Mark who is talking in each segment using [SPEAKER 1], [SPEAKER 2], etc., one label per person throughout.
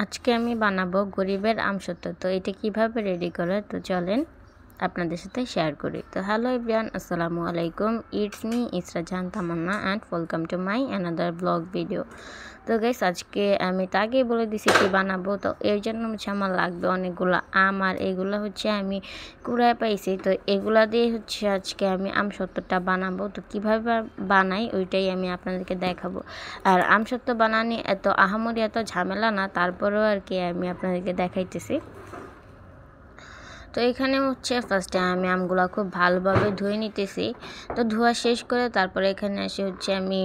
[SPEAKER 1] আজকে আমি বানাবো গরিবের আমসত্ত্ব। তো এটা কিভাবে রেডি করে তো চলেন আপনাদের সাথে শেয়ার করি। তো হ্যালো এভরিওয়ান, আসসালামু আলাইকুম। It's me Isra Jahan Tamanna and welcome to my another blog video. তো গাইস, আজকে আমি তো আগেই বলে দিছি কি বানাবো। তো এর জন্য হচ্ছে আমার লাগবে অনেকগুলো আম, আর এগুলো হচ্ছে আমি কুড়ায় পাইছি। তো এগুলা দিয়ে হচ্ছে আজকে আমি আমসত্ত্বটা বানাবো। তো কিভাবে বানাই ওইটাই আমি আপনাদেরকে দেখাবো। আর আমসত্ত্ব বানানি এত আহামরি এত ঝামেলা না, তারপরেও আর কি আমি আপনাদেরকে দেখাইতেছি। তো এখানে হচ্ছে ফার্স্টে আমি আমগুলো খুব ভালোভাবে ধুয়ে নিতেছি। তো ধোয়া শেষ করে তারপরে এখানে এসে হচ্ছে আমি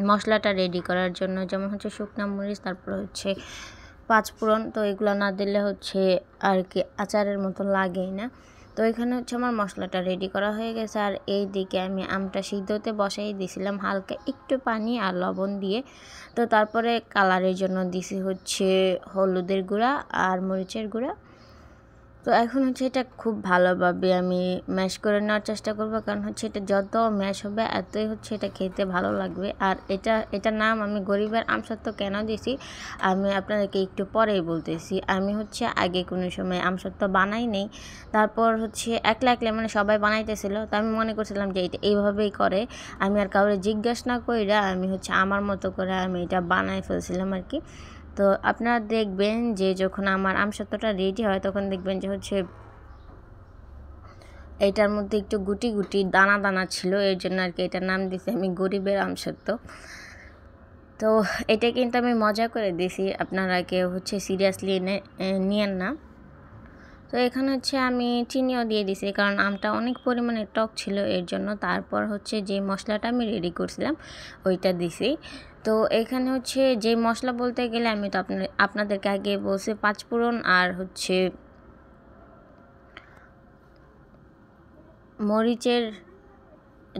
[SPEAKER 1] মশলাটা রেডি করার জন্য, যেমন হচ্ছে শুকনা মরিচ, তারপর হচ্ছে পাঁচফোড়ন। তো এগুলো না দিলে হচ্ছে আর কি আচারের মতো লাগেই না। তো এখানে হচ্ছে আমার মশলাটা রেডি করা হয়ে গেছে। আর এই দিকে আমি আমটা সিদ্ধতে বসাই দিয়েছিলাম হালকা একটু পানি আর লবণ দিয়ে। তো তারপরে কালারের জন্য দিছি হচ্ছে হলুদের গুঁড়া আর মরিচের গুঁড়া। তো এখন হচ্ছে এটা খুব ভালোভাবে আমি ম্যাশ করে নেওয়ার চেষ্টা করবো, কারণ হচ্ছে এটা যত ম্যাশ হবে এতই হচ্ছে এটা খেতে ভালো লাগবে। আর এটার নাম আমি গরিবের আমসত্ত্ব কেন দিছি আমি আপনাদেরকে একটু পরেই বলতেছি। আমি হচ্ছে আগে কোনো সময় আমসত্ত্ব বানাই নেই, তারপর হচ্ছে একলা মানে সবাই বানাইতেছিল, তো আমি মনে করছিলাম যে এটা এইভাবেই করে। আমি আর কাউরে জিজ্ঞাসা না কইরা আমি হচ্ছে আমার মতো করে আমি এটা বানাই ফেলছিলাম আর কি। তো আপনারা দেখবেন যে যখন আমার আমসত্ত্বটা রেডি হয় তখন দেখবেন যে হচ্ছে এটার মধ্যে একটু গুটি গুটি দানা দানা ছিল, এর জন্য আর কি এটার নাম দিয়েছি আমি গরিবের আমসত্ত্ব। তো এটা কিন্তু আমি মজা করে দিছি, আপনারা কেউ হচ্ছে সিরিয়াসলি নিয়েন না। তো এখানে হচ্ছে আমি চিনিও দিয়ে দিছি, কারণ আমটা অনেক পরিমাণে টক ছিল এর জন্য। তারপর হচ্ছে যে মশলাটা আমি রেডি করছিলাম ওইটা দিছি। তো এখানে হচ্ছে যে মশলা বলতে গেলে আমি তো আপনাদেরকে আগে বলছি পাঁচফোড়ন আর হচ্ছে মরিচের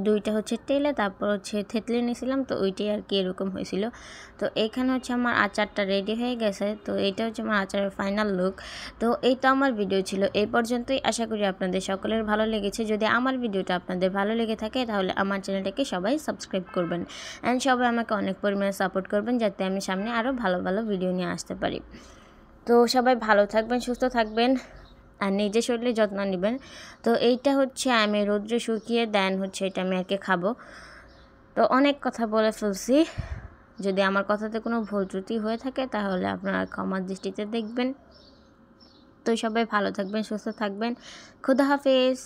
[SPEAKER 1] দুইটা হচ্ছে তেলে, তারপর হচ্ছে থেতলে নিয়েছিলাম, তো ওইটাই আর কি এরকম হয়েছিল। তো এখানে হচ্ছে আমার আচারটা রেডি হয়ে গেছে। তো এইটা হচ্ছে আমার আচারের ফাইনাল লুক। তো এই তো আমার ভিডিও ছিল এই পর্যন্তই। আশা করি আপনাদের সকলের ভালো লেগেছে। যদি আমার ভিডিওটা আপনাদের ভালো লেগে থাকে তাহলে আমার চ্যানেলটাকে সবাই সাবস্ক্রাইব করবেন অ্যান্ড সবাই আমাকে অনেক পরিমাণে সাপোর্ট করবেন, যাতে আমি সামনে আরও ভালো ভালো ভিডিও নিয়ে আসতে পারি। তো সবাই ভালো থাকবেন, সুস্থ থাকবেন আর নিজের শরীরে যত্ন নেবেন। তো এইটা হচ্ছে আমি রৌদ্রে শুকিয়ে দেন হচ্ছে এটা আমি আর কি খাবো। তো অনেক কথা বলে ফেলছি, যদি আমার কথাতে কোনো ভুল ত্রুটি হয়ে থাকে তাহলে আপনারা ক্ষমার দৃষ্টিতে দেখবেন। তো সবাই ভালো থাকবেন, সুস্থ থাকবেন। খুদা হাফেজ।